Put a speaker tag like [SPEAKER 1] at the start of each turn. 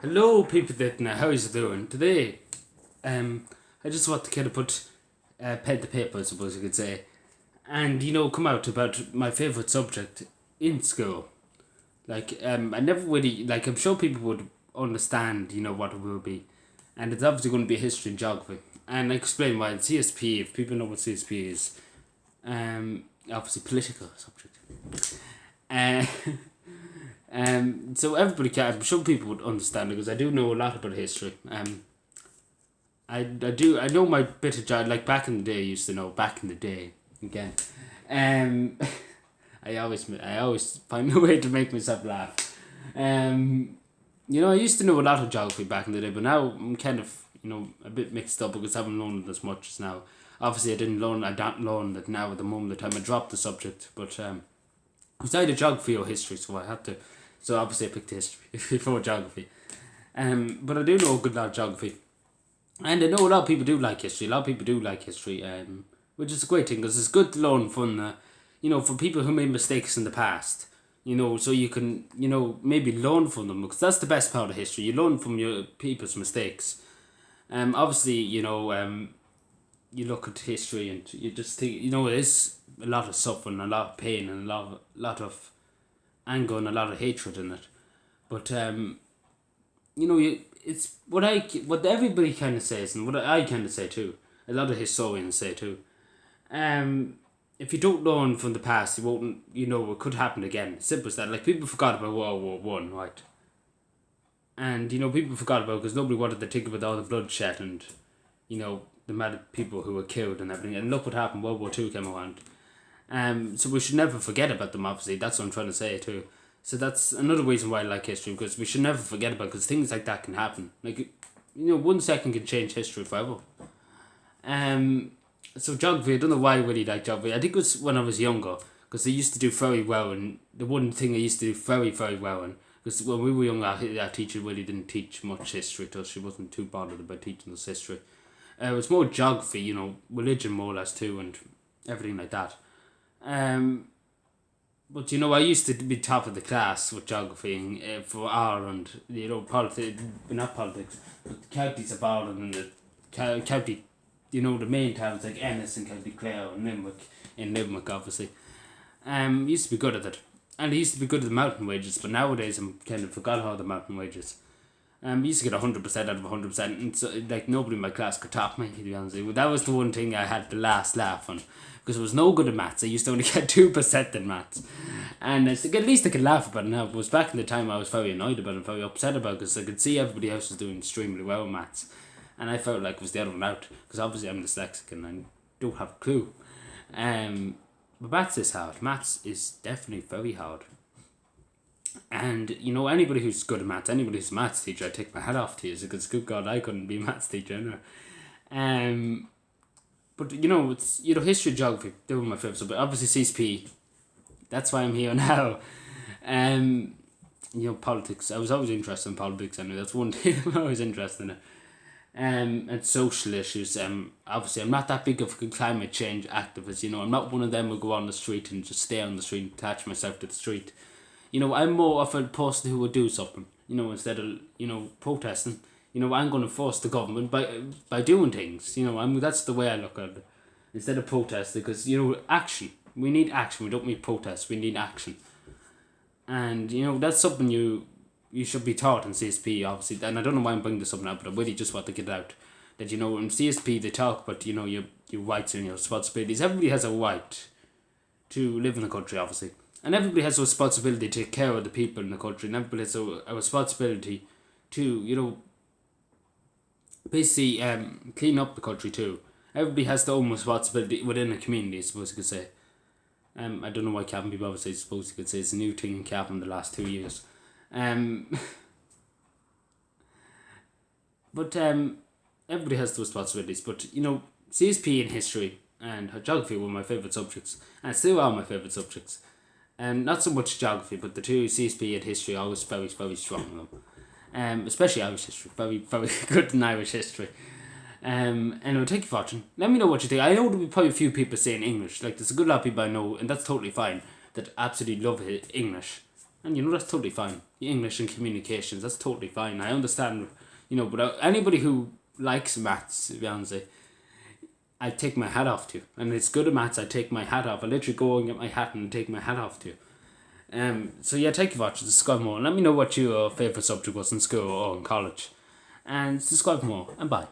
[SPEAKER 1] Hello, people that know how is it doing today? I just want to kind of put pen to paper, I suppose you could say, and come out about my favorite subject in school. I never really I'm sure people would understand, what it will be, and it's obviously going to be history and geography, and I explain why. CSP, if people know what CSP is, obviously political subject. Uh, so everybody can. I'm sure people would understand it because I do know a lot about history. I know my bit of like back in the day. I used to know back in the day again. Um, I always find a way to make myself laugh. I used to know a lot of geography back in the day, but now I'm kind of a bit mixed up because I haven't learned it as much as now. Obviously, I don't learn it now at the moment of time I dropped the subject, but it was either geography or history, so I had to. So obviously I picked history before geography. But I do know a good lot of geography. And I know a lot of people do like history. A lot of people do like history, which is a great thing because it's good to learn from for people who made mistakes in the past. So you can, maybe learn from them because that's the best part of history. You learn from your people's mistakes. Obviously, you look at history and you just think, it is a lot of suffering, a lot of pain, and a lot of anger and a lot of hatred in it. But it's what everybody kind of says, and what I kind of say too. A lot of historians say too. If you don't learn from the past, you won't. It could happen again. Simple as that. Like people forgot about World War One, right? And people forgot about because nobody wanted to think about all the bloodshed and the amount of people who were killed and everything. And look what happened. World War Two came around. So we should never forget about them, obviously. That's what I'm trying to say, too. So that's another reason why I like history, because we should never forget about it, because things like that can happen. 1 second can change history forever. So geography, I don't know why I really like geography. I think it was when I was younger, because I used to do very well, and the one thing I used to do very, very well in, because when we were young, our teacher really didn't teach much history to us. She wasn't too bothered about teaching us history. It was more geography, religion more or less too, and everything like that. But I used to be top of the class with geography for Ireland, politics, not politics, but the counties of Ireland and the county, the main towns like Ennis and County Clare and Limerick obviously. Used to be good at it. And I used to be good at the mountain wages, but nowadays I'm kind of forgot all the mountain wages. I used to get 100% out of 100%, and so, nobody in my class could top me, to be honest with you. That was the one thing I had the last laugh on, because I was no good at maths. I used to only get 2% in maths. And I said, at least I could laugh about it now. It was back in the time I was very annoyed about it, very upset about it, because I could see everybody else was doing extremely well in maths. And I felt like it was the other one out, because obviously I'm dyslexic and I don't have a clue. But maths is hard. Maths is definitely very hard. And anybody who's good at maths, anybody who's a maths teacher, I take my hat off to you, because good God, I couldn't be a maths teacher anyway. But it's history, geography, they were my favourite subject. Obviously CSP, that's why I'm here now. Politics. I was always interested in politics anyway. That's one thing I'm always interested in it. And social issues. Obviously I'm not that big of a climate change activist. I'm not one of them who go on the street and just stay on the street and attach myself to the street. I'm more of a person who would do something, instead of, protesting. I'm going to force the government by doing things. That's the way I look at it. Instead of protesting, because, action. We need action. We don't need protests. We need action. And, that's something you should be taught in CSP, obviously. And I don't know why I'm bringing this up now, but I really just want to get it out. That, in CSP they talk about, your rights and your responsibilities. Everybody has a right to live in a country, obviously. And everybody has a responsibility to take care of the people in the country. And everybody has a responsibility to, basically clean up the country too. Everybody has their own responsibility within a community, I suppose you could say. I don't know why cabin people obviously suppose you could say it's a new thing in cabin in the last 2 years. But everybody has the responsibilities. But, CSP and history and geography were my favourite subjects. And still are my favourite subjects. Not so much geography, but the two, CSP and history, are always very, very strong in them. Especially Irish history. Very, very good in Irish history. Anyway, thank you for watching. Let me know what you think. I know there'll be probably a few people saying English. There's a good lot of people I know, and that's totally fine, that absolutely love English. And that's totally fine. English and communications, that's totally fine. I understand, but anybody who likes maths, to be honest, I take my hat off to. And it's good at maths, I take my hat off. I literally go and get my hat and take my hat off to. So yeah, take a watch, subscribe more. Let me know what your favourite subject was in school or in college. And subscribe more, and bye.